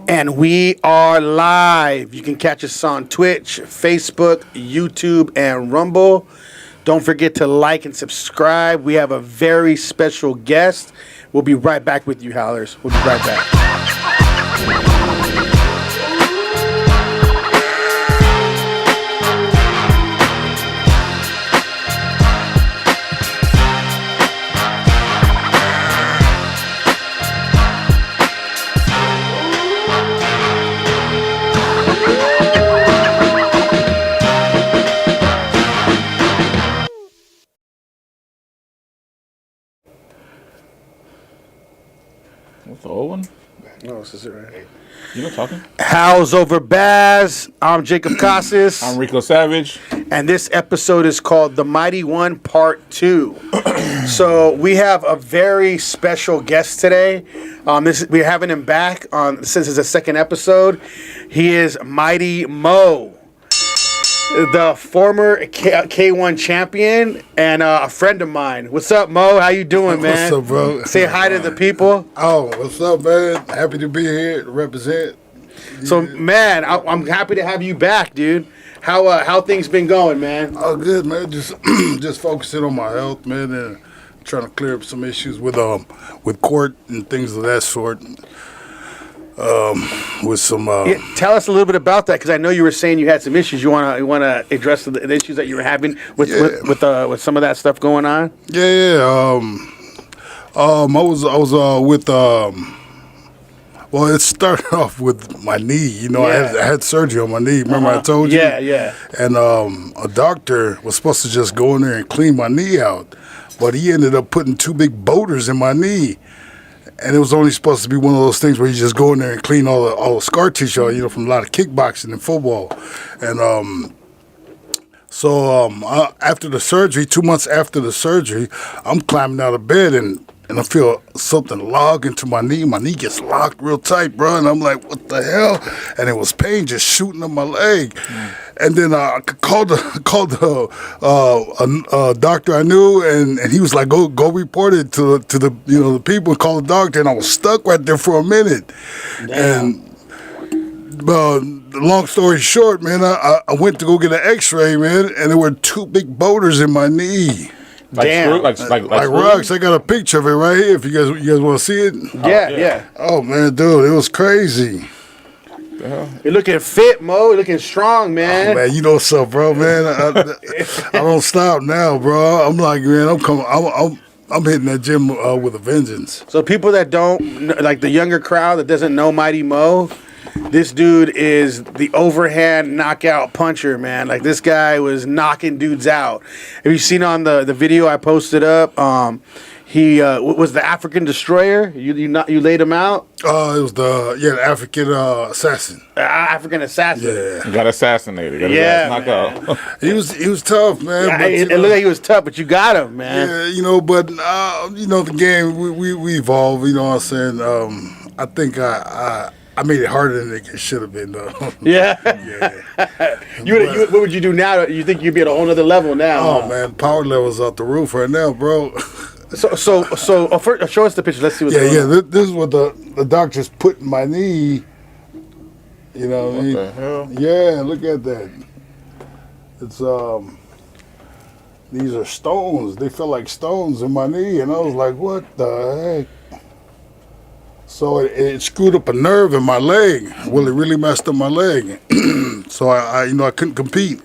And we are live. You can catch us on Twitch, Facebook, YouTube, and Rumble. Don't forget to like and subscribe. We have a very special guest. We'll be right back with you, Howlers. We'll be right back. What's the old one? No, this is it right here. You not talking? How's over Baz? I'm Jacob Casas. I'm Rico Savage. And this episode is called The Mighty One Part 2. So we have a very special guest today. We're having him back on since it's the second episode. He is Mighty Mo, the former K1 champion and a friend of mine. What's up, Mo? How you doing, man? What's up, bro? Say hi to the people. Oh, what's up, man? Happy to be here to represent. So, man, I'm happy to have you back, dude. How things been going, man? Oh, good, man. Just focusing on my health, man, and trying to clear up some issues with court and things of that sort. With some. Tell us a little bit about that, because I know you were saying you had some issues. You wanna address the issues that you were having with some of that stuff going on. Yeah. I was with. Well, it started off with my knee. You know, Yeah. I had surgery on my knee. Remember I told you? Yeah. And a doctor was supposed to just go in there and clean my knee out, but he ended up putting two big boulders in my knee. And it was only supposed to be one of those things where you just go in there and clean all the scar tissue, you know, from a lot of kickboxing and football. And after the surgery, 2 months after the surgery, I'm climbing out of bed and I feel something log into my knee. My knee gets locked real tight, bro. And I'm like, what the hell? And it was pain just shooting up my leg. And then I called the doctor I knew, and he was like, go report it to the the people, and call the doctor. And I was stuck right there for a minute. Damn. And long story short, man, I went to go get an X-ray, man, and there were two big boulders in my knee. Damn. Like rocks. I got a picture of it right here. If you guys want to see it. Yeah. Oh man, dude, it was crazy. You're looking fit, Mo. You're looking strong, man. Oh, man, you know what's up, bro, man. I don't stop now, bro. I'm like, man, I'm hitting that gym with a vengeance. So people that don't, like the younger crowd that doesn't know Mighty Mo, this dude is the overhand knockout puncher, man. Like, this guy was knocking dudes out. Have you seen on the video I posted up? He was the African Destroyer. You laid him out. It was the African assassin. African assassin. Yeah, You got assassinated. Got his ass knocked out. he was tough, man. Yeah, but, it looked like he was tough, but you got him, man. Yeah, but the game we evolve. You know what I'm saying? I think I made it harder than it should have been, though. Yeah. Yeah. What would you do now? You think you'd be at a whole nother level now? Oh man, power level's out the roof right now, bro. So first, show us the picture. Let's see what's going on. This is what the doctors put in my knee. You know what I mean? the hell? Yeah, look at that. It's these are stones. They feel like stones in my knee, and I was like, what the heck? So it screwed up a nerve in my leg. Well, it really messed up my leg. So I couldn't compete.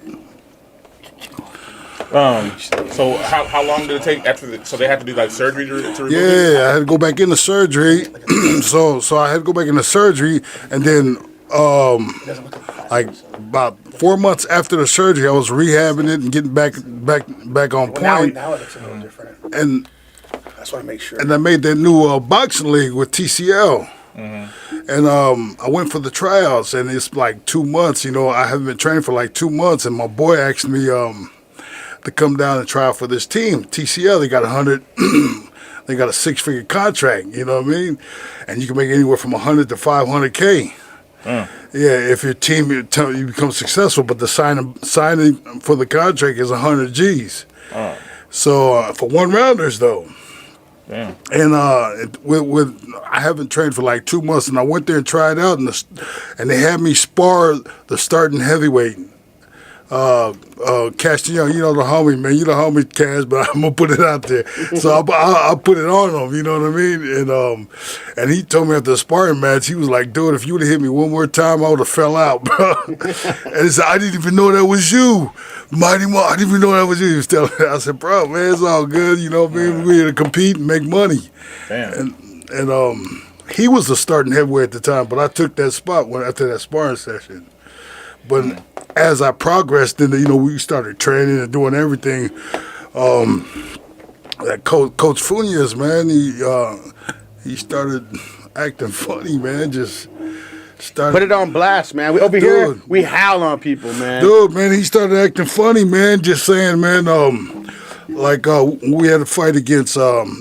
So how long did it take after? So they had to do like surgery to remove it? Yeah, I had to go back into surgery. so I had to go back into surgery, and then like about 4 months after the surgery, I was rehabbing it and getting back on point. Now it looks a little different. And That's why I make sure. and I made that new boxing league with TCL. And I went for the tryouts, and it's like 2 months. You know, I haven't been training for like 2 months, and my boy asked me to come down and try out for this team. TCL, they got 100. They got a 6-figure contract. You know what I mean? And you can make anywhere from 100 to 500K. Yeah, if your team you become successful, but the signing for the contract is 100 G's. So for one rounders though. Damn. And with I haven't trained for like 2 months, and I went there and tried out, and they had me spar the starting heavyweight. Castiglione, you know the homie, man. You the homie, Cash, but I'm gonna put it out there. So I'll put it on him. You know what I mean? And he told me after the sparring match, he was like, "Dude, if you would have hit me one more time, I would have fell out, bro." And he said, "I didn't even know that was you, Mighty Mo. I didn't even know that was you." He was telling me. I said, "Bro, man, it's all good. You know what I mean? We're here to compete and make money." Damn. And he was the starting heavyweight at the time, but I took that spot after that sparring session. But as I progressed, then we started training and doing everything. That Coach Funes, man, he started acting funny, man. Just started Put it on blast, man. We over here, we howl on people, man. Dude, man, he started acting funny, man. Just saying, man. We had a fight against.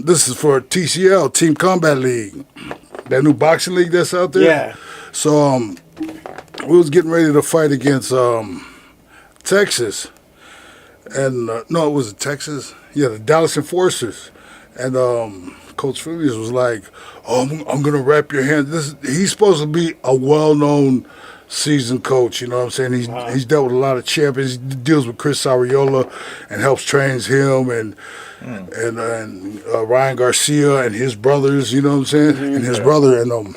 This is for TCL, Team Combat League, that new boxing league that's out there. Yeah. So we was getting ready to fight against Texas, and no, it was Texas. Yeah, the Dallas Enforcers, and Coach Funes was like, "Oh, I'm gonna wrap your hands." He's supposed to be a well-known, seasoned coach. You know what I'm saying? He's dealt with a lot of champions. He deals with Chris Ariola and helps trains him and Ryan Garcia and his brothers. You know what I'm saying? And his brother and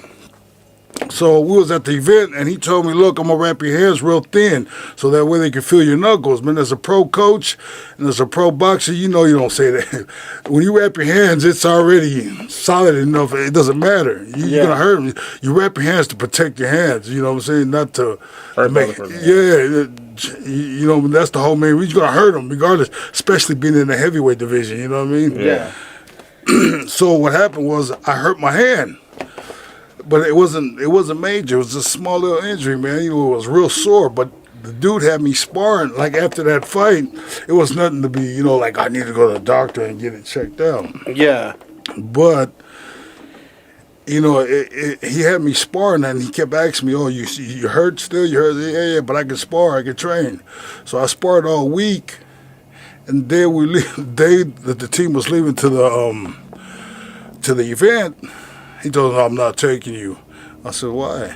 So we was at the event, and he told me, "Look, I'm gonna wrap your hands real thin, so that way they can feel your knuckles." Man, as a pro coach and as a pro boxer, you know you don't say that. When you wrap your hands, it's already solid enough. It doesn't matter. You're gonna hurt them. You wrap your hands to protect your hands. You know what I'm saying? Not to Hurt make. the other person. Yeah, you know that's the whole main reason. You're gonna hurt them regardless, especially being in the heavyweight division. You know what I mean? Yeah. So what happened was I hurt my hand. But it wasn't major. It was a small little injury, man. It was real sore. But the dude had me sparring. Like after that fight, it was nothing to be, like I need to go to the doctor and get it checked out. Yeah. But he had me sparring, and he kept asking me, "Oh, you hurt still? You hurt?" Yeah. But I can spar. I can train. So I sparred all week, and then that the team was leaving to the event. He told me, "I'm not taking you." I said, "Why?"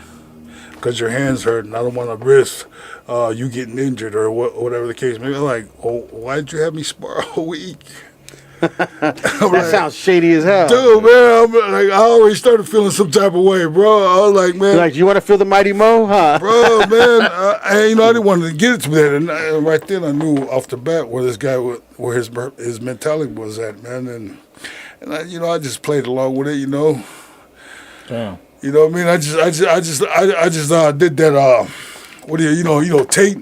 "Because your hands hurt, and I don't want to risk you getting injured or whatever the case may be." I'm like, "Oh, why did you have me spar all week?" That sounds shady as hell. Dude, man, I already started feeling some type of way, bro. I was like, man. You're like, you want to feel the Mighty Mo, huh? Bro, man, I didn't want to get it to that. And right then I knew off the bat where this guy, where his mentality was at, man. And I just played along with it, Damn. You know what I mean? I just did that. Tate.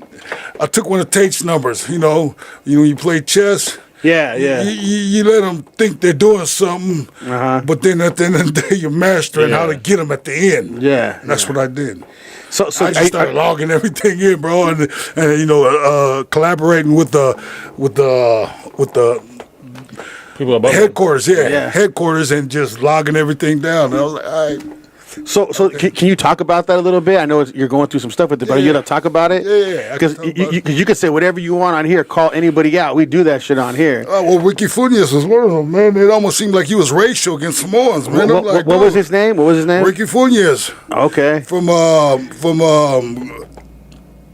I took one of Tate's numbers. When you play chess. Yeah. You let them think they're doing something, but then at the end of the day, you're mastering how to get them at the end. Yeah, and that's what I did. So I just started logging everything in, bro, and collaborating with the people above headquarters, headquarters, and just logging everything down. And I was like, all right. So can you talk about that a little bit? I know you're going through some stuff with it, but are you gonna talk about it? Yeah. Because you can say whatever you want on here. Call anybody out. We do that shit on here. Oh, well, Ricky Funes was one of them, man. It almost seemed like he was racial against Samoans, man. What was his name? Ricky Funes. Okay. From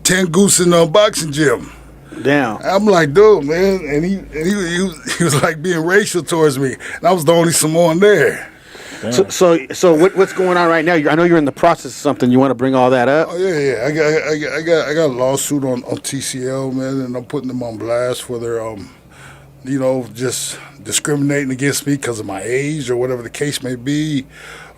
Ten Goose in boxing gym. Damn. I'm like, dude, man, and he was like being racial towards me, and I was the only Samoan there. So what's going on right now? I know you're in the process of something. You want to bring all that up? Oh yeah. I got a lawsuit on TCL, man, and I'm putting them on blast for their just discriminating against me because of my age or whatever the case may be,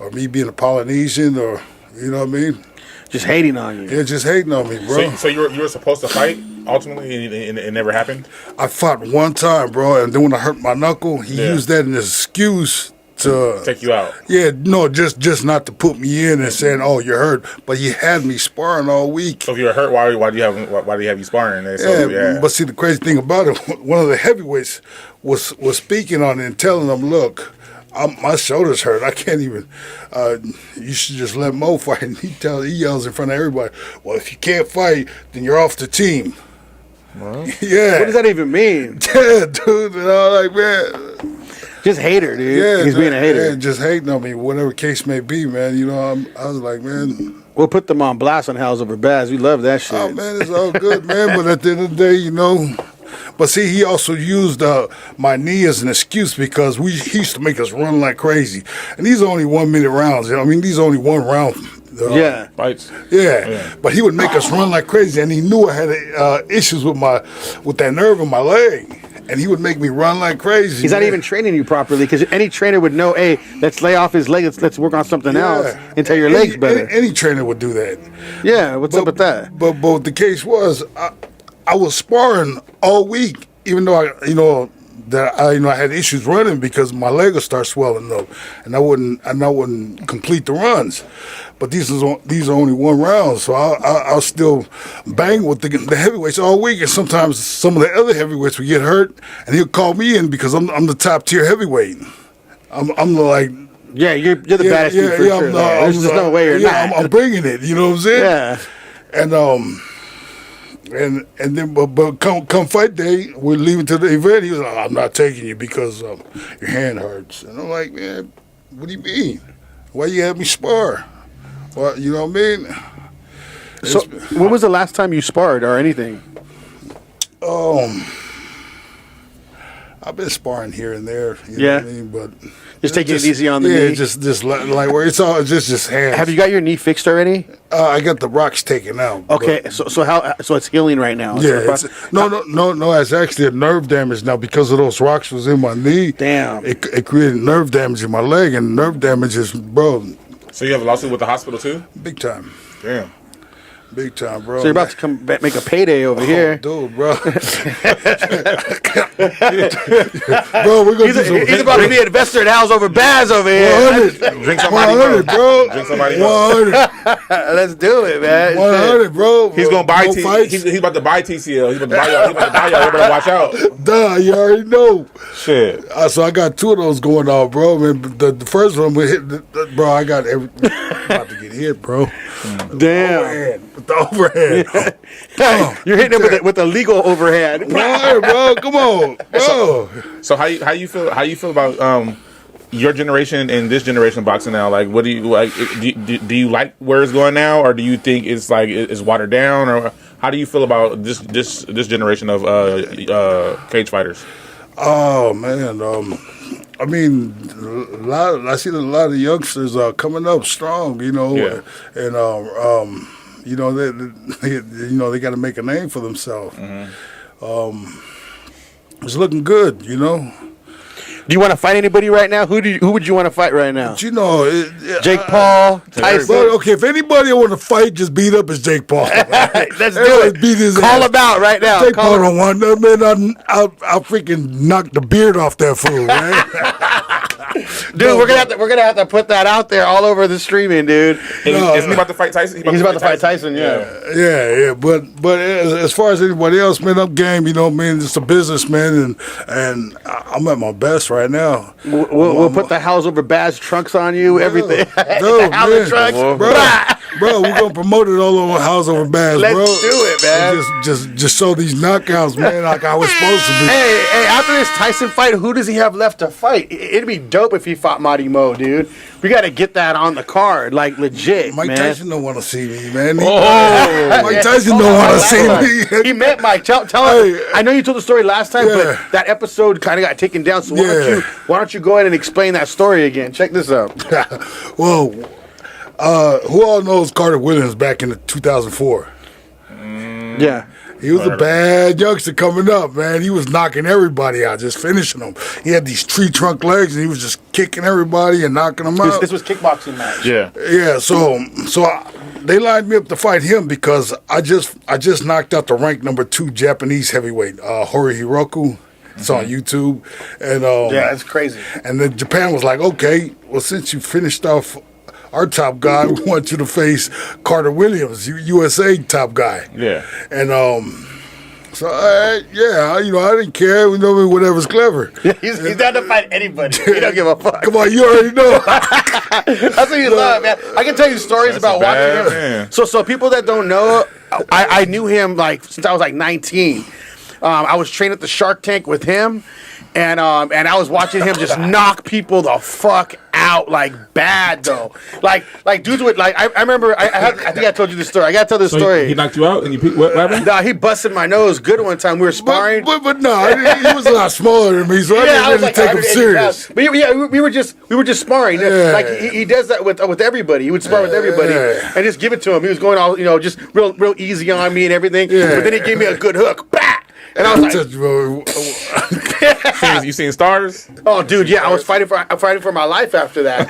or me being a Polynesian, or you know what I mean. Just hating on you. Yeah, just hating on me, bro. So you were supposed to fight ultimately, and it never happened? I fought one time, bro, and then when I hurt my knuckle, he used that as an excuse to take you out. Yeah, no, just not to put me in and saying, "Oh, you're hurt," but he had me sparring all week. So if you're hurt, why do you have you sparring? But see, the crazy thing about it, one of the heavyweights was speaking on it and telling them, "Look, my shoulders hurt. I can't even. You should just let Mo fight." And he yells in front of everybody, "Well, if you can't fight, then you're off the team." Well, yeah. What does that even mean? Yeah, dude. And I was like, man. Just hater, dude. Yeah, He's being a hater. Yeah, just hating on me, whatever case may be, man. You know, I was like, man, We'll put them on blast on Howls Over Baz. We love that shit. oh man, it's all good, man. But at the end of the day, you know. But see, he also used my knee as an excuse because he used to make us run like crazy. And these are only 1 minute rounds. You know? I mean, these are only one round. Yeah. Fights. Yeah, but he would make us run like crazy, and he knew I had issues with that nerve in my leg, and he would make me run like crazy. He's not man. even training you properly because any trainer would know, hey, let's lay off his leg. Let's work on something else until your leg's better. Any trainer would do that. Yeah, what's up with that? But the case was, I was sparring all week, even though I had issues running because my leg would start swelling up, and I wouldn't complete the runs. But these are only one round, so I'll still bang with the heavyweights all week. And sometimes some of the other heavyweights would get hurt, and he'll call me in because I'm the top tier heavyweight. I'm like. Yeah, you're the baddest dude for sure. There's just no way you're not. I'm bringing it. You know what I'm saying? Yeah. And then but come fight day, we're leaving to the event. He was like, I'm not taking you because your hand hurts. And I'm like, man, what do you mean? Why you have me spar? Well, you know what I mean? So, when was the last time you sparred or anything? I've been sparring here and there. You know what I mean? But just taking it easy on the knee. Yeah, just like where it's all just hands. Have you got your knee fixed already? I got the rocks taken out. Okay, so it's healing right now. Yeah, no. It's actually a nerve damage now because of those rocks was in my knee. Damn. It created nerve damage in my leg, and nerve damage is, bro. So you have a lawsuit with the hospital too? Big time. Damn. Big time, bro. So you're about to come back, make a payday over here. Dude, bro. Bro, we're going to do He's about to be an investor in Howls Over Baz over here. 100. Drink somebody, 100, bro. Drink somebody, 100. Let's do it, man. 100, bro. He's gonna buy fights. He's about to buy TCL. He's about to buy y'all. He's about to buy y'all. You better watch out. Duh, you already know. Shit. So I got two of those going on, bro. Man, the first one we hit, bro. I got about to get hit, bro. Damn. With the overhead. You're hitting him with a legal overhead. Why, bro? Come on, bro. So how you feel about your generation and this generation of boxing now? Like, what do you like? Do you like where it's going now, or do you think it's like it's watered down, or how do you feel about this generation of cage fighters? Oh man, I mean, I see a lot of youngsters coming up strong, you know, and you know they got to make a name for themselves. It's looking good, you know. Do you want to fight anybody right now? Who would you want to fight right now? But you know, Jake Paul, Tyson. But, okay, if anybody want to fight, just beat up is Jake Paul. Let's do it. Beat his Call ass. him out right now. Jake Paul don't want that, man. I'll freaking knock the beard off that fool, man. Dude, we're gonna have to put that out there all over the streaming, dude. Isn't he about to fight Tyson? He's about to fight Tyson, yeah. Yeah. But as far as anybody else, man, I'm game. You know, man, it's a business, man, and I'm at my best right now. We'll put the Howls Over Baz trunks on you, everything. Dude, the Howler trunks, bro, we're gonna promote it all over Howls Over Baz, bro. Let's do it, man. Just show these knockouts, man, like I was supposed to be. Hey, after this Tyson fight, who does he have left to fight? It'd be dope if he fought Marty Mo, dude. We got to get that on the card, like legit, Mike man. Tyson don't want to see me, man. Mike Tyson don't want to see me. He met Mike. Tell him. I know you told the story last time, but that episode kind of got taken down. So why don't you go ahead and explain that story again? Check this out. Well, who all knows Carter Williams back in 2004? Yeah. He was a bad youngster coming up, man. He was knocking everybody out, just finishing them. He had these tree trunk legs, and he was just kicking everybody and knocking them out. This was kickboxing match. Yeah. Yeah. So they lined me up to fight him because I just knocked out the ranked number 2 Japanese heavyweight, Hori Hiroku. It's on YouTube, and yeah, it's crazy. And then Japan was like, okay, well, since you finished off our top guy, we want you to face Carter Williams, USA top guy. Yeah. And so I didn't care. We know whatever's clever. He's down to fight anybody. He don't give a fuck. Come on, you already know. That's what you love, man. I can tell you stories about watching him. Man. So people that don't know, I knew him like since I was like 19. I was trained at the Shark Tank with him. And I was watching him just knock people the fuck out, like bad though. Like dudes would like. I remember. I think I told you this story. I gotta tell this story. He knocked you out and what happened? Nah, he busted my nose good one time. We were sparring. But no, he was a lot smaller than me, so I didn't really take him serious. But we were just sparring. Yeah. Like he does that with everybody. He would spar with everybody and just give it to him. He was going all just real easy on me and everything. Yeah. But then he gave me a good hook. Bah! And I was like, You seen stars? oh, dude, yeah, I was fighting for my life after that.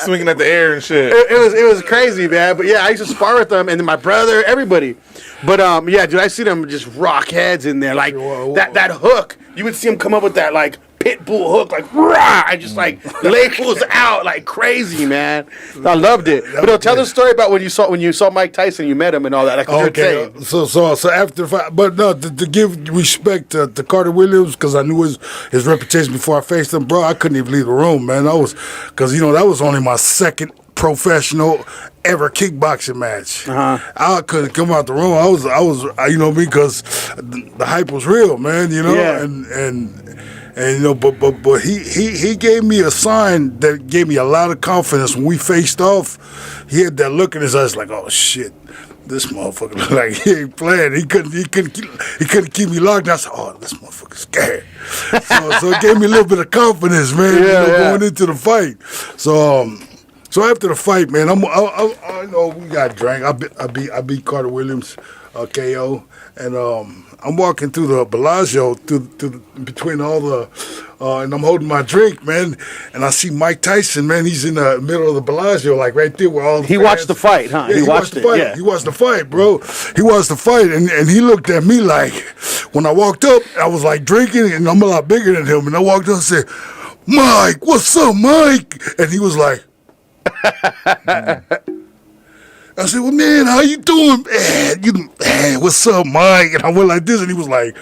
Swinging at the air and shit. It was crazy, man. But yeah, I used to spar with them, and then my brother, everybody. But yeah, dude, I see them just rock heads in there, like that hook. You would see him come up with that like pit bull hook, like rah, I just like lay fools out like crazy, man. I loved it. But no, tell the story about when you saw Mike Tyson, you met him and all that. Like Okay, so after the fight, but no, to give respect to Carter Williams, because I knew his reputation before I faced him, bro. I couldn't even leave the room, man. Because that was only my second professional ever kickboxing match. I couldn't come out the room. I was because the hype was real, man. Yeah. And but he gave me a sign that gave me a lot of confidence when we faced off. He had that look in his eyes like, oh shit, this motherfucker look like he ain't playing. He couldn't keep me locked. I said, oh, this motherfucker's scared. so it gave me a little bit of confidence, man. Going into the fight. So after the fight, man, I know we got drank. I beat Carter Williams, KO, and I'm walking through the Bellagio, between all the, and I'm holding my drink, man, and I see Mike Tyson, man. He's in the middle of the Bellagio, like right there where all the he fans. watched the fight, huh? Yeah, he watched the fight. Yeah. He watched the fight, bro. He watched the fight, and he looked at me like, when I walked up, I was like drinking, and I'm a lot bigger than him, and I walked up and said, Mike, what's up, Mike? And he was like, I said, well, man, how you doing? Man, what's up, Mike? And I went like this, and he was like,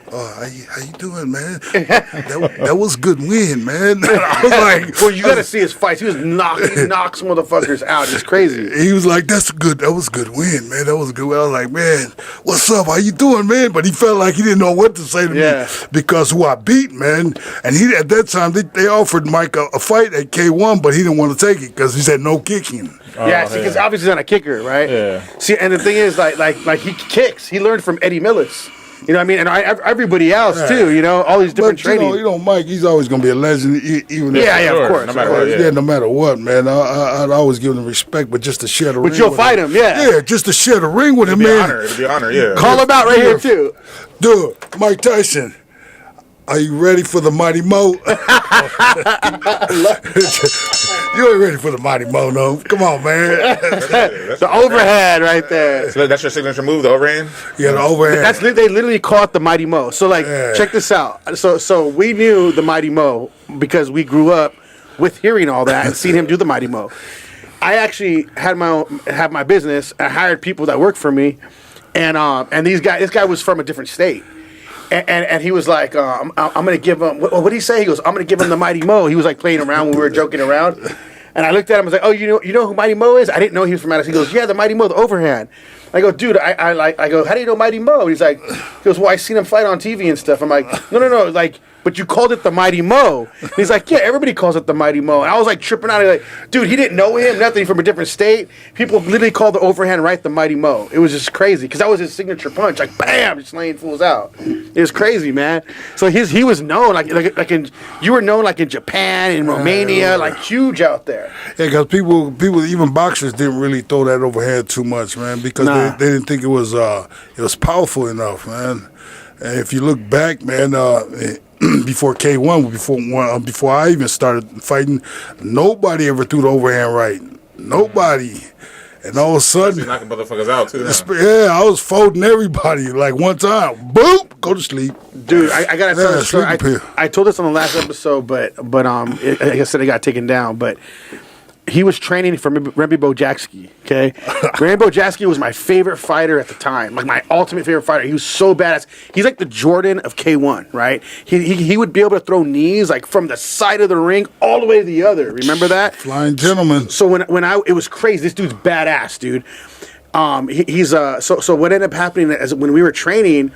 how you doing, man? That was a good win, man. I was like, well, you got to see his fights. He knocks motherfuckers out. It's crazy. He was like, that was a good win, man. That was a good win. I was like, man, what's up? How you doing, man? But he felt like he didn't know what to say to me because who I beat, man. And at that time, they offered Mike a fight at K1, but he didn't want to take it because he said no kicking. See, because obviously he's not a kicker, right? Yeah. See, and the thing is, like he kicks. He learned from Eddie Millis. You know what I mean? And everybody else, too, all these different training. Mike, he's always going to be a legend, even if... Yeah, of course. No matter what, no matter what, man. I'd always give him respect, but just to share the ring But you'll fight him, Yeah, just to share the ring with him, man. It'd be an honor, yeah. Call him out right here, too. Dude, Mike Tyson, are you ready for the Mighty Mo? You ain't ready for the Mighty Mo, no. Come on, man. The overhead right there. So that's your signature move, the overhand? Yeah, the overhead. They literally call it the Mighty Mo. So, check this out. So we knew the Mighty Mo because we grew up with hearing all that and seeing him do the Mighty Mo. I actually had my business. I hired people that worked for me, and this guy was from a different state. And he was like, I'm going to give him, what did he say? He goes, I'm going to give him the Mighty Mo. He was like playing around when we were joking around. And I looked at him and was like, oh, you know who Mighty Mo is? I didn't know he was from Madison. He goes, yeah, the Mighty Mo, the overhand. I go, dude, I go, how do you know Mighty Mo? He's like, he goes, well, I seen him fight on TV and stuff. I'm like, no, like, but you called it the Mighty Mo. And he's like, yeah, everybody calls it the Mighty Mo. And I was like tripping out. Like, dude, he didn't know him, nothing, from a different state. People literally called the overhand right the Mighty Mo. It was just crazy because that was his signature punch, like bam, just laying fools out. It was crazy, man. So he was known you were known like in Japan, in Romania, like huge out there. Yeah, because people, even boxers, didn't really throw that overhand too much, man, because they didn't think it was powerful enough, man. And if you look back, man, before K1, before I even started fighting, nobody ever threw the overhand right. Nobody. And all of a sudden, you're knocking motherfuckers out too. Yeah, I was folding everybody like one time. Boop, go to sleep. Dude, I gotta tell this story. I told this on the last episode, but like I said, it got taken down. But he was training for Remy Bojaxki, okay? Remy Bojaxki was my favorite fighter at the time, like my ultimate favorite fighter. He was so badass. He's like the Jordan of K1, right? He would be able to throw knees like from the side of the ring all the way to the other. Remember that? Flying gentleman. So it was crazy. This dude's badass, dude. So what ended up happening is when we were training,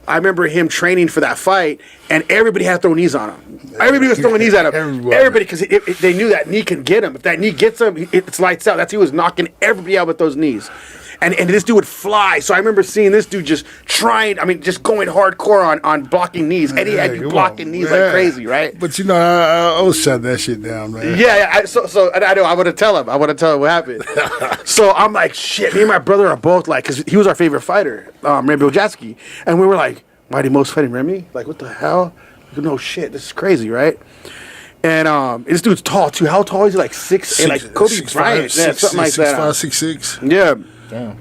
I remember him training for that fight, and everybody had to throw knees on him. Everybody was throwing knees at him. Everybody, because they knew that knee can get him. If that knee gets him, it's lights out. That's he was knocking everybody out with those knees. And this dude would fly. So I remember seeing this dude just just going hardcore on blocking knees. Eddie had you blocking knees like crazy, right? But I was shutting that shit down, man. Yeah. So I know. I want to tell him. What happened. So I'm like, shit. Me and my brother are both like, because he was our favorite fighter, Remy Bojatsky, and we were like, Mighty Mo's fighting Remy. Like, what the hell? No shit. This is crazy, right? And this dude's tall too. How tall is he? Like 6'8", like Kobe Bryant, something like that. 6'5", 6'6". Yeah. Damn.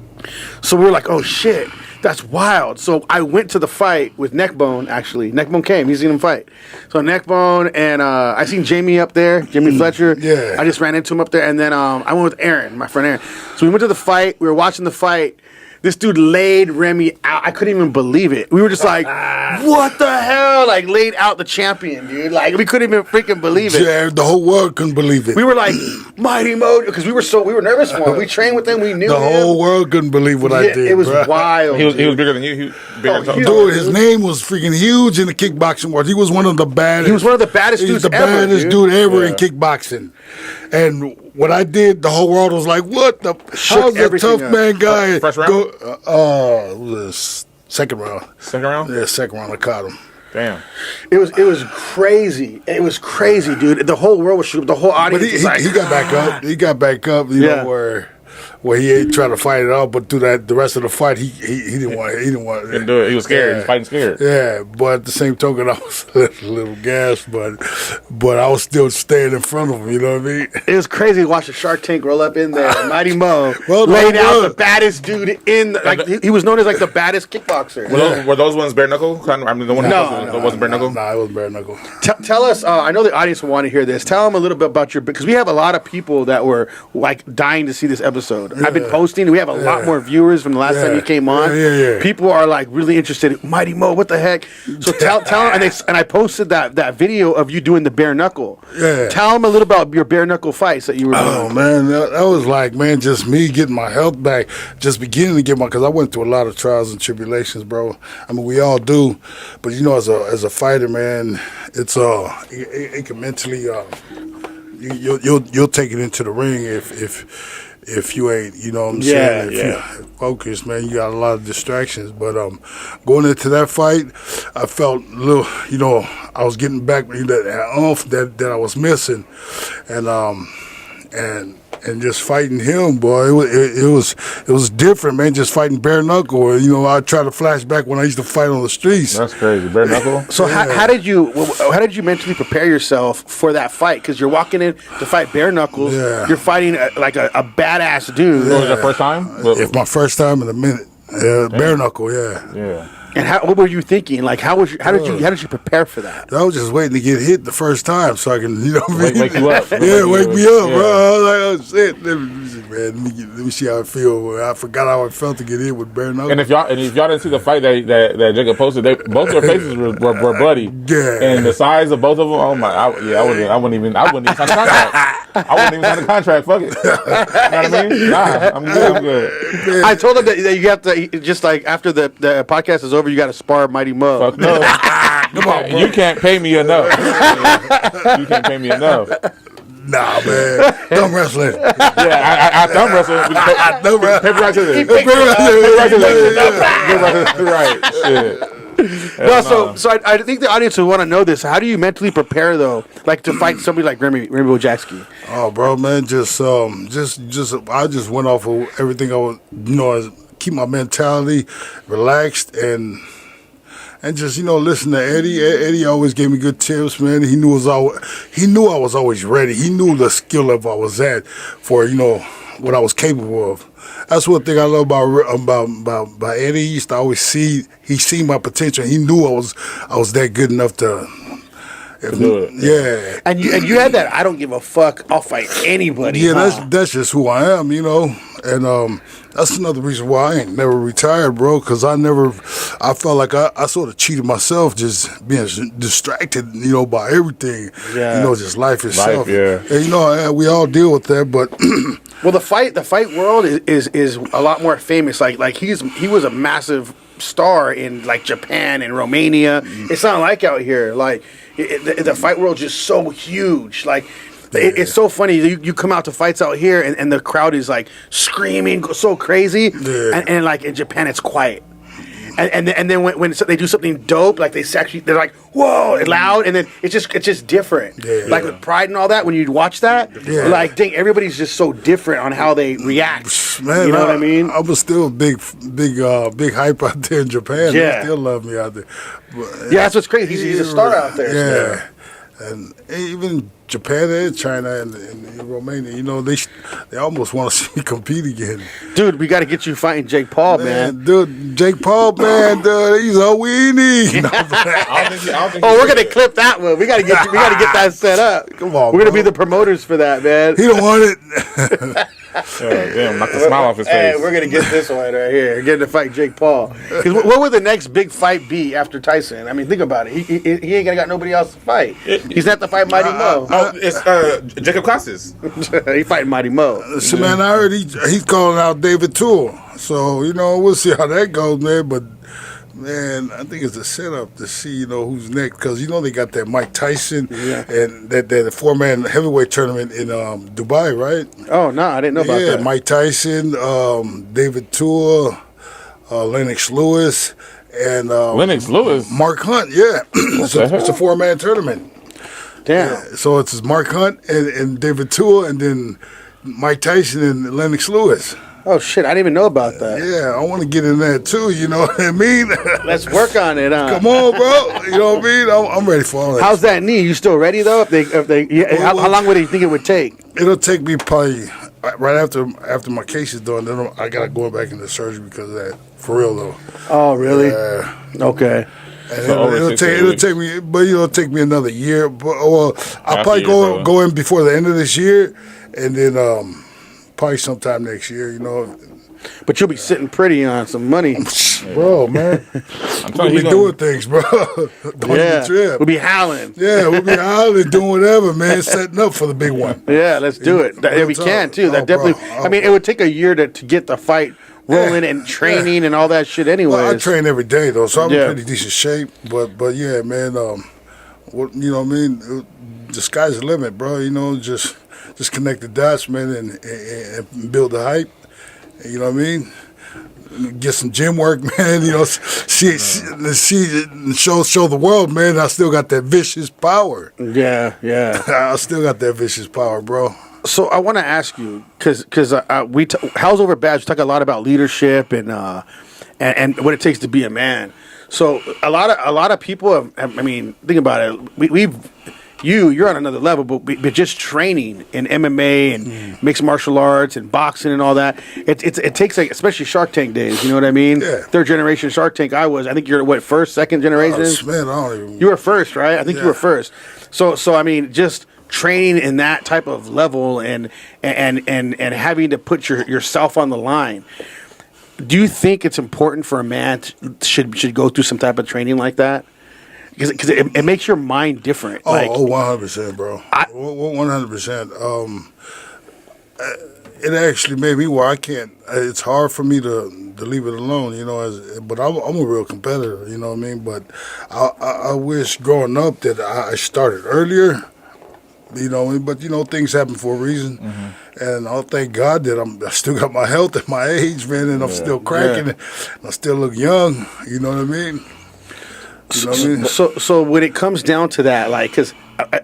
So we were like, oh shit, that's wild. So I went to the fight with Neckbone, actually. Neckbone came, he's seen him fight. So Neckbone, and I seen Jamie up there, Jamie Fletcher. Yeah. I just ran into him up there, and then I went with Aaron, my friend Aaron. So we went to the fight, we were watching the fight. This dude laid Remy out. I couldn't even believe it. We were just like, what the hell? Like, laid out the champion, dude. Like, we couldn't even freaking believe it. Yeah, the whole world couldn't believe it. We were like, Mighty Mo, because we were nervous for him. We trained with him. We knew the him. whole world couldn't believe what I did. It was bro. wild. He was bigger than you. He was bigger than huge. Dude, his name was freaking huge in the kickboxing world. He was one of the baddest. He was one of the baddest He's dudes the ever, baddest dude ever Yeah. in kickboxing. And what I did, the whole world was like, "What the? How's that everything tough up. man guy?" First round? It was second round. Second round? Yeah, second round. I caught him. Damn. It was crazy. It was crazy, dude. The whole world was shook. The whole But audience was like, he got back up. He got back up. You Yeah. know where he ain't trying to fight it out, but through the rest of the fight, he didn't want. He didn't want. Didn't do it. He was scared. Yeah. He was fighting scared. Yeah, but at the same token, I was a little gassed, but I was still staying in front of him. You know what I mean? It was crazy to watch the Shark Tank roll up in there. Mighty Mo Well, laid no, out no. the baddest dude in. He was known as like the baddest kickboxer. Were those ones bare knuckle? I mean, the one that wasn't bare knuckle. Nah, it was bare knuckle. Tell us. I know the audience will want to hear this. Tell them a little bit about because we have a lot of people that were like dying to see this episode. I've been posting. We have a lot more viewers from the last time you came on. Yeah. People are like really interested. Mighty Mo, what the heck? So tell them. And I posted that video of you doing the bare knuckle. Yeah. Tell them a little about your bare knuckle fights that you were doing. Oh man, that was like, man, just me getting my health back, just beginning to get because I went through a lot of trials and tribulations, bro. I mean, we all do, but you know, as a fighter, man, it's it can mentally you'll take it into the ring if you ain't, you know what I'm saying? If you focus, man, you got a lot of distractions. But going into that fight, I felt a little, you know, I was getting back that oomph that I was missing, and just fighting him, boy, it was different, man. Just fighting bare knuckle. You know, I try to flash back when I used to fight on the streets. That's crazy. Bare knuckle. So how did you mentally prepare yourself for that fight? Because you're walking in to fight bare knuckles. Yeah. You're fighting a badass dude. Was it your first time? It's my first time in a minute. Bare knuckle, yeah. Yeah. And what were you thinking? Like, how did you prepare for that? I was just waiting to get hit the first time so I can, you know what I mean? Wake you up. Yeah, wake me up, Yeah. bro. I was like, oh shit, let me see how I feel. I forgot how I felt to get hit with bare knuckle. And if y'all didn't see the fight that Jacob posted, both their faces were bloody. Yeah. And the size of both of them, oh my, I wouldn't even sign a contract. I wouldn't even sign a contract. Fuck it. You know what I mean? Nah, I'm good. I told him that you have to just like after the podcast is over, you got to spar Mighty Mo. Fuck no. Come on, bro. You can't pay me enough. You can't pay me enough. Nah, man. Thumb wrestling. Yeah, I thumb wrestle. Thumb wrestling. Paper right to this. Right. Shit. No, so I think the audience would want to know this. How do you mentally prepare though, like to fight somebody like Remy Bojatsky? Oh, bro, man, I just went off of everything I was, you know, keep my mentality relaxed and just, you know, listen to Eddie. Eddie always gave me good tips, man. He knew I was always ready. He knew the skill level I was at for, you know, what I was capable of. That's one thing I love about Eddie. He used to always see my potential. He knew I was that good enough to do it. Yeah. And you had that. I don't give a fuck. I'll fight anybody. Yeah, huh? that's just who I am, you know. And that's another reason why I ain't never retired, bro, because I felt like I sort of cheated myself just being distracted, you know, by everything. Yeah. You know, just life itself. yeah. And, you know, we all deal with that, but Well, the fight world is a lot more famous. Like he was a massive star in like Japan and Romania. It's not like out here. Like the fight world's just so huge. Like it's so funny. You come out to fights out here, and the crowd is like screaming so crazy, and like in Japan it's quiet. And then when they do something dope, like they're like, whoa, it's loud, and then it's just different. Like with Pride and all that, when you watch that, like dang, everybody's just so different on how they react. Man, you know what I mean? I was still big hype out there in Japan. Yeah. They still love me out there. But, Yeah, that's what's crazy. He's a star out there. Yeah. And even Japan and China and Romania, you know, they almost want to see me compete again. Dude, we got to get you fighting Jake Paul, man. Dude, Jake Paul, man, dude, he's a weenie. I don't think Oh, we're gonna clip that one. We gotta get that set up. Come on, we're gonna bro. be the promoters for that, man. He don't want it. damn, knock the smile off his Hey, face. we're gonna get this one right here. Getting to fight Jake Paul. 'Cause what would the next big fight be after Tyson? I mean, think about it. He ain't gonna got nobody else to fight. He's not to fight Mighty Mo. Oh, it's Jacob Classes. He fighting Mighty Mo. So, man, I heard he's calling out David Tool. So, you know, we'll see how that goes, man. But, man, I think it's a setup to see, you know, who's next. Because, you know, they got that Mike Tyson and that four-man heavyweight tournament in Dubai, right? Oh no, I didn't know about that. Mike Tyson, David Tool, Lennox Lewis, and Lennox Lewis. Mark Hunt, yeah. It's a four-man tournament. Damn. So it's Mark Hunt and David Tool, and then Mike Tyson and Lennox Lewis. Oh shit, I didn't even know about that. Yeah, I want to get in there too. You know what I mean? Let's work on it. Come on, bro. You know what I mean? I'm ready for all that. How's that knee? You still ready though? How long would you think it would take? It'll take me probably right after my case is done. Then I gotta go back into surgery because of that. For real though. Oh really? And Okay. So over it'll 6 to 8 it'll weeks. take me, but it'll take me another year. But I'll After probably you're go in before the end of this year, and then probably sometime next year. You know, But you'll be sitting pretty on some money. bro, man, I'm we'll telling be you, doing things, bro. Don't even trip. We'll be howling. Yeah, we'll be out and doing whatever, man. Setting up for the big one. Yeah, let's do it. Yeah, we can too. That Oh, bro. definitely. I mean, it would take a year to get the fight rolling and training and all that shit. Anyways, Well, I train every day though, so I'm Yeah. in pretty decent shape. But yeah, man, what you know what I mean? The sky's the limit, bro. You know, just connect the dots, man, and build the hype. You know what I mean? Get some gym work, man. You know, see show the world, man. I still got that vicious power. Yeah. I still got that vicious power, bro. So I want to ask you because How's Over Badge, we talk a lot about leadership and what it takes to be a man. So a lot of people have, I mean, think about it. You're on another level, but just training in MMA and mixed martial arts and boxing and all that, it takes, like, especially Shark Tank days. You know what I mean? Yeah. Third generation Shark Tank. I think you're what, first, second generation? Man, I don't even. You were first, right? I think you were first. So I mean, just training in that type of level and having to put yourself on the line. Do you think it's important for a man should go through some type of training like that? Because it makes your mind different. Oh, Like, 100%, bro. 100%. It actually made me where I can't. It's hard for me to leave it alone, you know. But I'm a real competitor, you know what I mean. But I wish growing up that I started earlier, you know. But you know, things happen for a reason, and I thank God that I still got my health at my age, man, and I'm still cracking, and I still look young. You know what I mean? You know what I mean? So when it comes down to that, like, because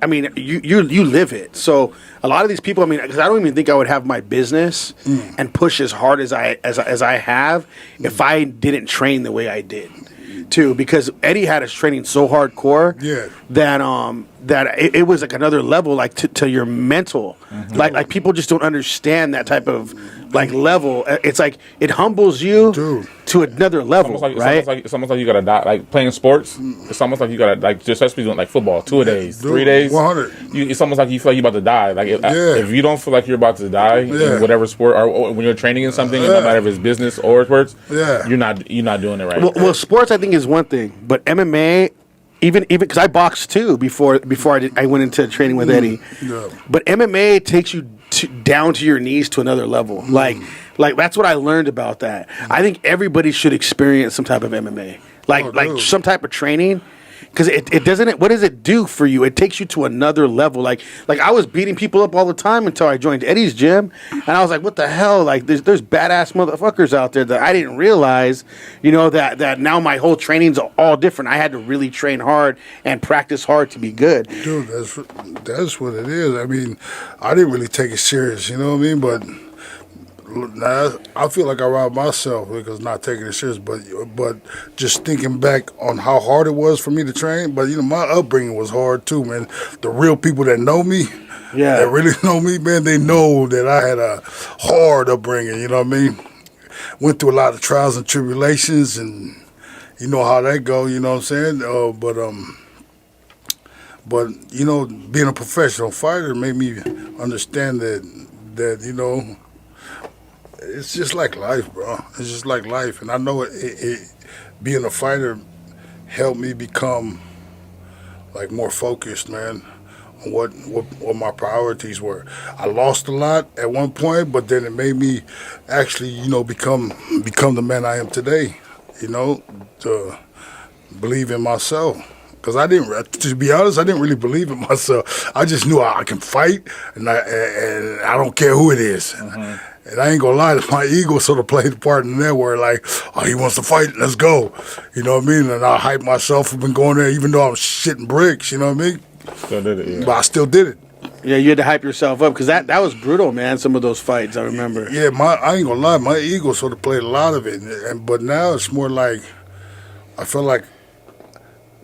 I mean, you live it. So a lot of these people, I mean, because I don't even think I would have my business and push as hard as I have if I didn't train the way I did, too. Because Eddie had us training so hardcore that it was like another level, like to your mental. Like people just don't understand that type of like level. It's like it humbles you to another level, right? It's almost like you gotta die. Like playing sports, it's almost like you gotta, like, just especially doing like football, 2 days, 3 days. 100. It's almost like you feel like you're about to die. Like if you don't feel like you're about to die in whatever sport, or when you're training in something, no matter if it's business or sports, you're not doing it right. Well, sports I think is one thing, but MMA even because I boxed too before I went into training with Eddie. Yeah. But MMA takes you down to your knees to another level. Like that's what I learned about that. I think everybody should experience some type of MMA, like dude. some type of training. Because it doesn't. What does it do for you? It takes you to another level. Like I was beating people up all the time until I joined Eddie's gym, and I was like, "What the hell?" Like there's badass motherfuckers out there that I didn't realize. That now my whole training's all different. I had to really train hard and practice hard to be good. Dude, that's what it is. I mean, I didn't really take it serious, you know what I mean? But now I feel like I robbed myself because not taking it serious. But just thinking back on how hard it was for me to train. But my upbringing was hard too, man. The real people that know me, that really know me, man, they know that I had a hard upbringing. You know what I mean? Went through a lot of trials and tribulations, and you know how that go. You know what I'm saying? But being a professional fighter made me understand that it's just like life, bro. It's just like life, and I know being a fighter helped me become like more focused, man, on what my priorities were. I lost a lot at one point, but then it made me actually, become the man I am today. To believe in myself. Because to be honest, I didn't really believe in myself. I just knew I can fight, and I don't care who it is. Mm-hmm. And I ain't gonna lie, my ego sort of played a part in there where like, oh, he wants to fight, let's go. You know what I mean? And I hype myself up and going there, even though I'm shitting bricks, you know what I mean? Still did it, yeah. But I still did it. Yeah, you had to hype yourself up because that was brutal, man. Some of those fights, I remember. Yeah, I ain't gonna lie, my ego sort of played a lot of it. But now it's more like, I feel like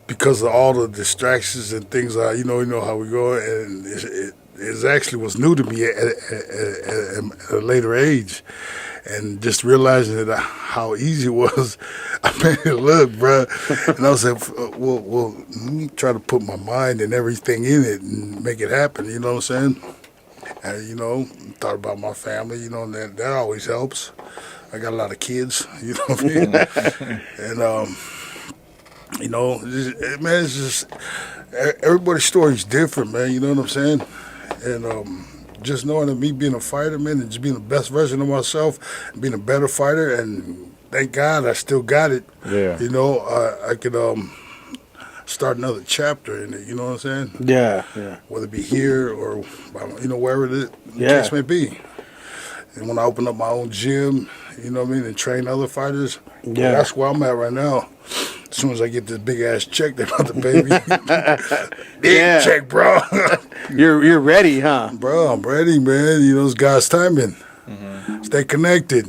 because of all the distractions and things, you know how we go, and it actually was new to me at a later age, and just realizing that how easy it was, I made it look, bro. And I was like, well, let me try to put my mind and everything in it and make it happen. You know what I'm saying? And thought about my family. And that always helps. I got a lot of kids. You know what I mean? And it's just everybody's story is different, man. You know what I'm saying? And just knowing that me being a fighter, man, and just being the best version of myself, and being a better fighter, and thank God I still got it. Yeah. I could start another chapter in it. You know what I'm saying? Yeah, yeah. Whether it be here or wherever the case may be. And when I open up my own gym, you know what I mean, and train other fighters, that's where I'm at right now. As soon as I get this big ass check, they're about to pay me. Big check, bro. You're ready, huh? Bro, I'm ready, man. It's God's timing. Mm-hmm. Stay connected.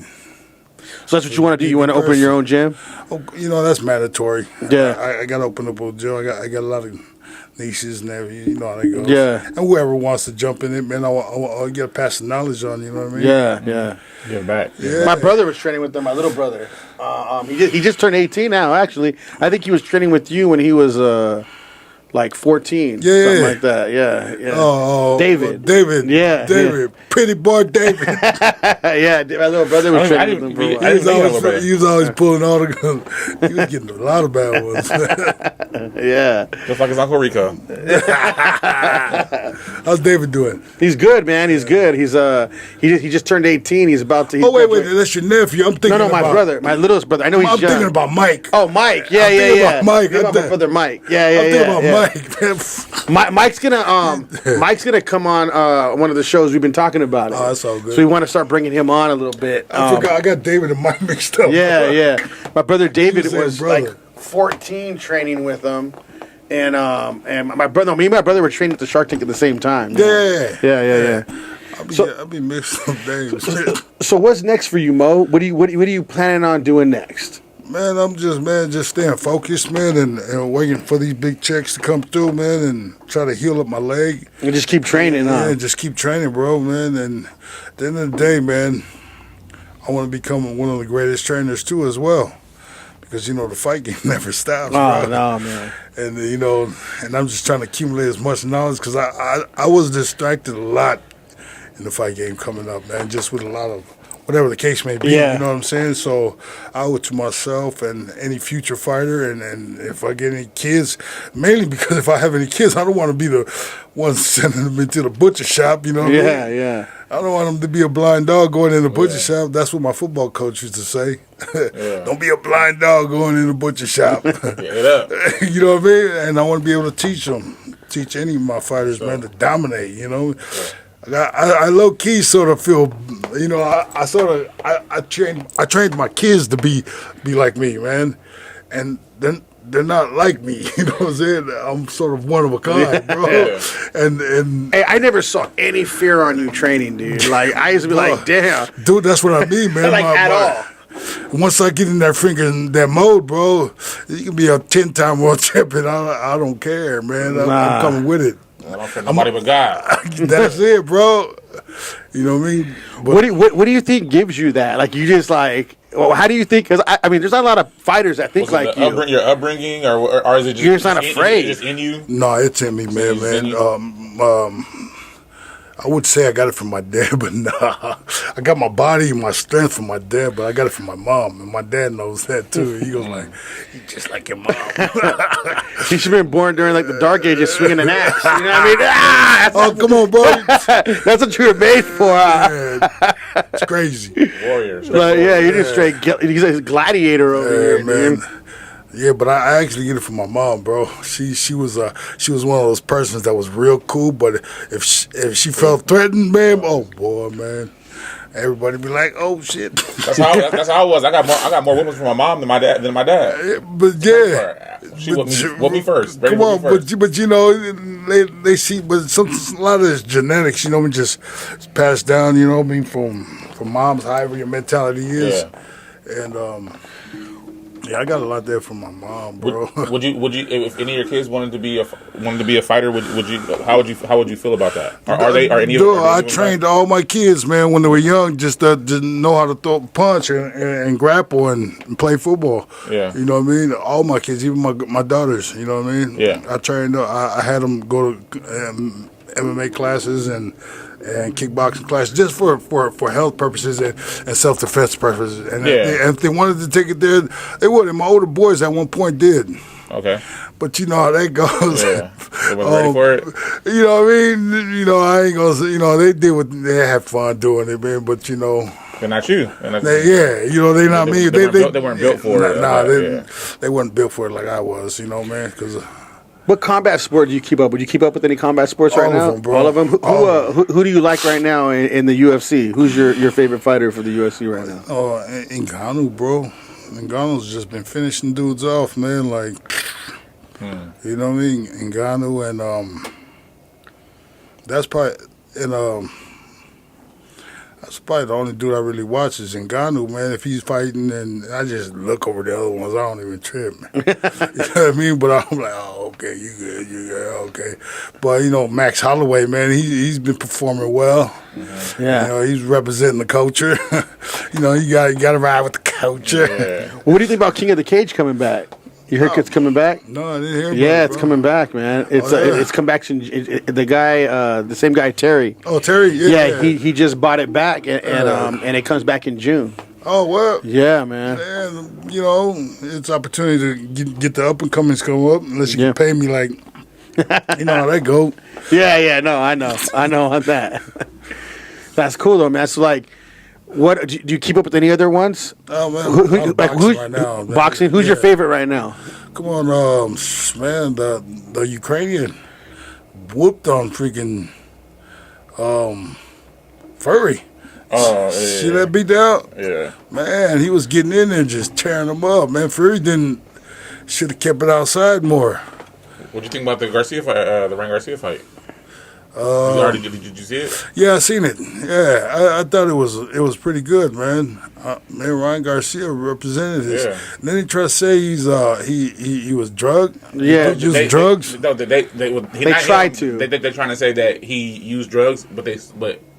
So that's what you want to do? You want to open your own gym? Oh, that's mandatory. Yeah. I got to open up a gym. I got a lot of nieces and everything. You know how they go. Yeah. And whoever wants to jump in it, man, I got to pass the knowledge on. You know what I mean? Yeah, yeah. Get back. Yeah. My brother was training with them. My little brother. He just turned 18 now. Actually, I think he was training with you when he was like 14. Yeah, something like that. Yeah, yeah. Oh, David. David. Yeah, David. Pretty boy, David. Yeah, my little brother was I training with didn't- him for I a didn't while. think that was He was always pulling all the guns. He was getting a lot of bad ones. Yeah, Just like his Uncle Rico. How's David doing? he's good, man. He's good. He just turned 18. He's about to. Oh, wait, that's your nephew. I'm thinking No, my about, brother, my littlest brother. I know he's I'm young. thinking about Mike. Oh, Mike. Yeah, I'm yeah, thinking yeah. about Mike. Think about my brother Mike. Yeah, yeah, I'm yeah. thinking about yeah. Mike, man. Mike's gonna come on one of the shows we've been talking about. Oh, that's all good. So we want to start bringing him on a little bit. I forgot. I got David and Mike mixed up. Yeah, yeah. My brother David He's his was brother. like 14 training with him, and my brother, me and my brother were training at the Shark Tank at the same time. Yeah. Yeah. I'll be mixing up names. So what's next for you, Mo? What are you planning on doing next? Man, I'm just staying focused, man, and waiting for these big checks to come through, man, and try to heal up my leg. And just keep training, huh? Yeah, just keep training, bro, man. And at the end of the day, man, I want to become one of the greatest trainers too, as well. Because the fight game never stops. Oh bro. no, man. And and I'm just trying to accumulate as much knowledge because I was distracted a lot in the fight game coming up, man. Just with a lot of whatever the case may be. Yeah. You know what I'm saying? So I owe it to myself and any future fighter, and if I get any kids, mainly because if I have any kids, I don't want to be the one sending them into the butcher shop. You know what I mean? Yeah. I don't want them to be a blind dog going in the butcher shop. That's what my football coach used to say. Don't be a blind dog going in the butcher shop. Get it up. You know what I mean? And I want to be able to teach any of my fighters, man, to dominate. You know, I low key sort of feel, you know, I trained my kids to be like me, man, and then. They're not like me, you know what I'm saying? I'm sort of one of a kind, bro. Yeah. And Hey, I never saw any fear on you training, dude. Like, I used to be like, damn. dude, that's what I mean, man. Like, at all. Once I get in that freaking that mode, bro, you can be a 10-time world champion. I don't care, man. I'm coming with it. I don't fear nobody but God. That's it, bro. You know what I mean? But What do you think gives you that? Like, you just like, well, how do you think? Because I mean, there's not a lot of fighters that think Was like it you. your upbringing, or is it just You're just not in- afraid. just in you? no, it's in me, man. it's in Man. I would say I got it from my dad, but nah. I got my body and my strength from my dad, but I got it from my mom, and my dad knows that too. He goes like, "You just like your mom." He should have been born during like the Dark Ages, swinging an axe. You know what I mean? Ah, Oh, come on, bro. that's what you were made for. Man, it's crazy. Warriors. But yeah, you're just straight. He's a gladiator over Yeah, here, man. dude. Yeah, but I actually get it from my mom, bro. She was one of those persons that was real cool, but if she felt threatened, man, oh boy, man, everybody be like, oh shit. That's how I was. I got more women from my mom than my dad. But yeah, She whooped me first. Ready Come to on, whoop me first. but you know they see, but a lot of it's genetics, you know, and just it's passed down, you know, what I mean, from moms, however your mentality is, and yeah, I got a lot there from my mom, bro. Would you if any of your kids wanted to be a fighter, would you how would you feel about that? Are any of Dude, them? I trained all my kids, man, when they were young, just didn't know how to throw punch and grapple and play football. Yeah. You know what I mean? All my kids, even my daughters, you know what I mean? Yeah. I trained, I had them go to MMA classes and kickboxing classes just for health purposes and self-defense purposes. And if they wanted to take it there, they would. And my older boys at one point did. Okay. But you know how that goes. Yeah. They wasn't ready for it. You know what I mean? You know, I ain't gonna say, you know, they did what they had fun doing it, man. But you know, They're not you. you know, they not me. They weren't built for it. Nah, Yeah. they weren't built for it like I was. You know, man. Because What combat sport do you keep up with? Do you keep up with any combat sports All right of now? them, bro. All of them. All of Who do you like right now in the UFC? Who's your favorite fighter for the UFC right now? Ngannou, bro. Ngannou's just been finishing dudes off, man. Like, you know what I mean? Ngannou and that's probably that's probably the only dude I really watch is Ngannou, man. If he's fighting, and I just look over the other ones, I don't even trip, man. You know what I mean? But I'm like, oh, okay, you good, okay. But you know, Max Holloway, man, he's been performing well. Yeah. You know, he's representing the culture. You know, you got to ride with the culture. Yeah. What do you think about King of the Cage coming back? You heard it's coming back? No, I didn't hear about Yeah, it, it's bro. coming back, man. It's yeah. it's come back. The guy, the same guy, Terry. Oh, Terry, Yeah, he just bought it back, and it comes back in June. Oh, well. Yeah, man. And, you know, it's opportunity to get the up and comings come up unless you Yeah. can pay me like, you know how that go. Yeah. No, I know on that. That's cool though, man. So like, what do you keep up with any other ones? Oh man, I'm boxing right now. Man. Boxing. Who's your favorite right now? Come on, man, the Ukrainian whooped on freaking Furry. Oh, yeah. See that beat down? Yeah. Man, he was getting in there just tearing them up. Man, Fury should have kept it outside more. What do you think about the Garcia fight? The Ryan Garcia fight? Did you see it? Yeah, I seen it. Yeah, I thought it was pretty good, man. Man, Ryan Garcia represented his. Yeah. And then he tried to say he was drugged. Yeah. Using drugs. They tried to. They're trying to say that he used drugs, but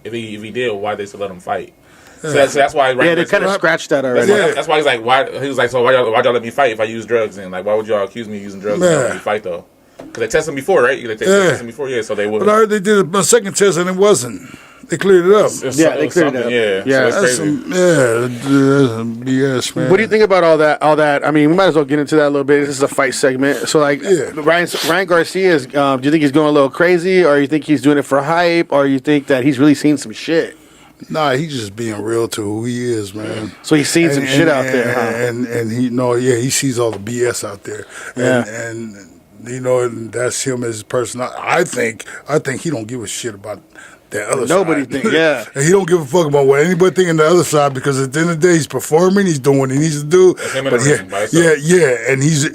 if he did, why they still let him fight? So that's why. Yeah, they kind of scratched that already. That's why he's like, why? He was like, so why y'all let me fight if I use drugs? And like, why would y'all accuse me of using drugs and let me fight though? Because they tested him before, right? They tested him before, yeah. So they would. But I heard they did a second test and it wasn't. They cleared it up. Yeah, they cleared it up. Yeah, Yeah. so it's That's crazy. that's some BS, man. What do you think about all that? All that? I mean, we might as well get into that a little bit. This is a fight segment. So, like, Yeah. Ryan Garcia is. Do you think he's going a little crazy, or you think he's doing it for hype, or you think that he's really seen some shit? Nah, he's just being real to who he is, man. So he's seen some shit out there, huh? And he sees all the BS out there. Yeah. And you know, and that's him as a person. I think he don't give a shit about that other Nobody side. think, yeah. And he don't give a fuck about what anybody think on the other side, because at the end of the day, he's performing, he's doing what he needs to do. him in the ring by himself.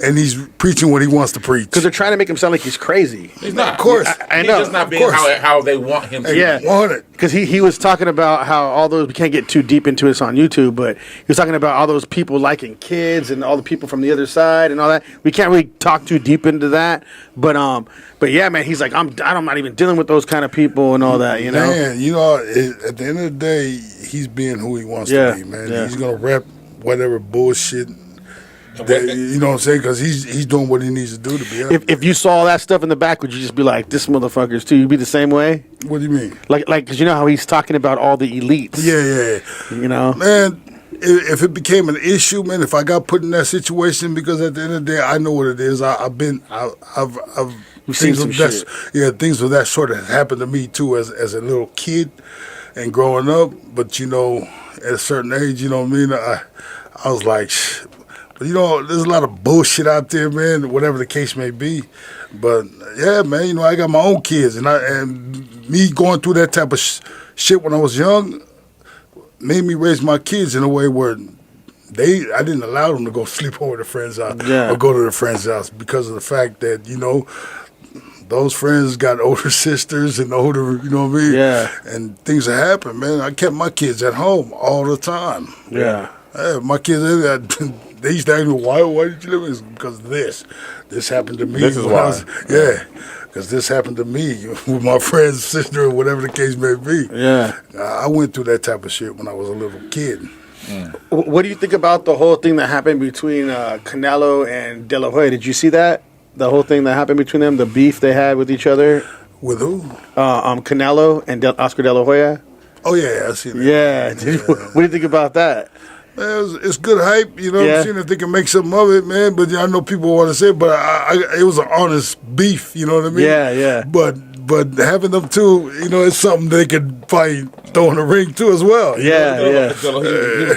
and he's preaching what he wants to preach. Because they're trying to make him sound like he's crazy. He's not. Of course. I He's know, just not of being course. how they want him to. Yeah. be. 100. Because he was talking about how all those, we can't get too deep into this on YouTube, but he was talking about all those people liking kids and all the people from the other side and all that. We can't really talk too deep into that, but yeah, man, he's like, I'm not even dealing with those kind of people and all that, you know. Man, you know, at the end of the day, he's being who he wants Yeah, to be, man. yeah. He's gonna rep whatever bullshit. That, you know what I'm saying? Because he's doing what he needs to do to be. If you saw all that stuff in the back, would you just be like, this motherfucker's too? You'd be the same way, What do you mean? like, because you know how he's talking about all the elites. Yeah. You know. Man, if it became an issue, man, if I got put in that situation, because at the end of the day, I know what it is. I've You've seen things some of that, shit. yeah, things of that sort have happened to me too as a little kid and growing up. But you know, at a certain age, you know what I mean. I was like, but you know, there's a lot of bullshit out there, man. Whatever the case may be, but yeah, man, you know, I got my own kids, and me going through that type of shit when I was young made me raise my kids in a way where I didn't allow them to go sleep over at a friend's house Yeah. or go to their friend's house because of the fact that, you know, those friends got older sisters and older, you know what I mean? Yeah. And things that happen, man. I kept my kids at home all the time. Yeah. My kids, they used to ask me, why did you live? It's because of this. This happened to me. This is when why. I was, yeah. Because this happened to me with my friend's sister or whatever the case may be. Yeah. I went through that type of shit when I was a little kid. What do you think about the whole thing that happened between Canelo and De La Hoya? Did you see that? The whole thing that happened between them, the beef they had with each other? With who? Canelo and Oscar De La Hoya? Oh, yeah, I see that. Yeah. What do you think about that? Man, it's good hype, you know what Yeah. I'm saying? If they can make something of it, man. But I know people want to say it, but it was an honest beef, you know what I mean? Yeah. But having them two, you know, it's something they could probably throw in the ring too as well. you know? Yeah.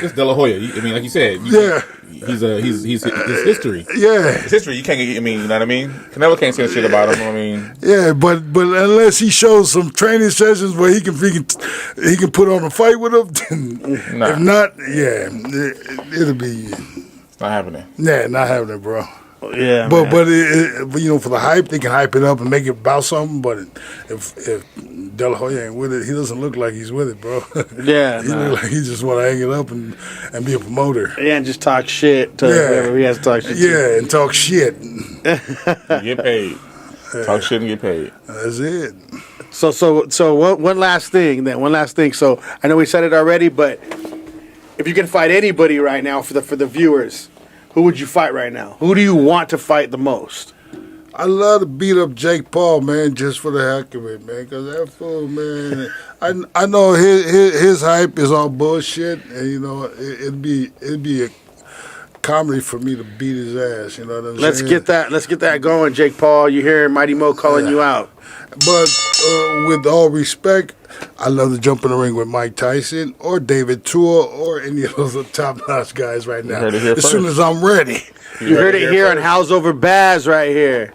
It's De La Hoya. I mean, like you said, Yeah. he's his history. Yeah. His history. You can't get. I mean, you know what I mean. Canelo can't say shit about him. I mean, Yeah, but unless he shows some training sessions where he can put on a fight with him, then Nah. if not, yeah, it'll be it's not happening. not happening, bro. Yeah. But man. but you know, for the hype, they can hype it up and make it about something. But if De La Hoya ain't with it, he doesn't look like he's with it, bro. Yeah, he nah. look like he just want to hang it up and be a promoter. Yeah, and just talk shit to whoever he has to talk shit to. Yeah, and talk shit. Get paid. Talk shit and get paid. That's it. So one last thing then. One last thing. So I know we said it already, but if you can fight anybody right now for the viewers, who would you fight right now? Who do you want to fight the most? I love to beat up Jake Paul, man, just for the heck of it, man. Because that fool, man, I know his hype is all bullshit, and you know it'd be a comedy for me to beat his ass. You know what I'm Let's saying? get that going, Jake Paul. You hear Mighty Mo calling you out. But with all respect, I love to jump in the ring with Mike Tyson or David Tua or any of those top-notch guys right now. heard it here As soon first. as I'm ready. You heard it here on House Over Baz right here.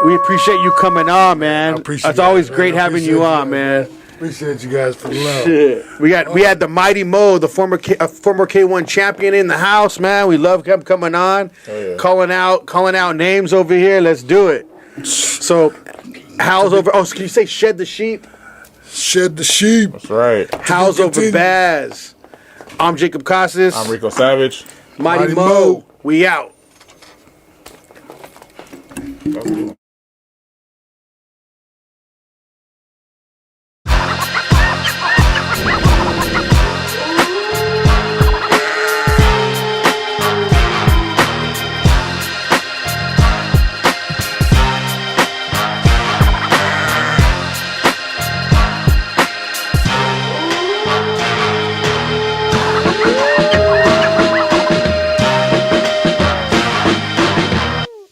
We appreciate you coming on, man. I appreciate It's always it, man. great I having appreciate you you, on, man. Appreciate you guys for the love. Shit. We had the Mighty Mo, the former K1 champion in the house, man. We love him coming on, yeah. calling out names over here. Let's do it. So, How's over? Oh, can you say shed the sheep? Shed the sheep. That's right. How's over Continue. Baz? I'm Jacob Casas. I'm Rico Savage. Mighty Mighty Mo. Mo. We out.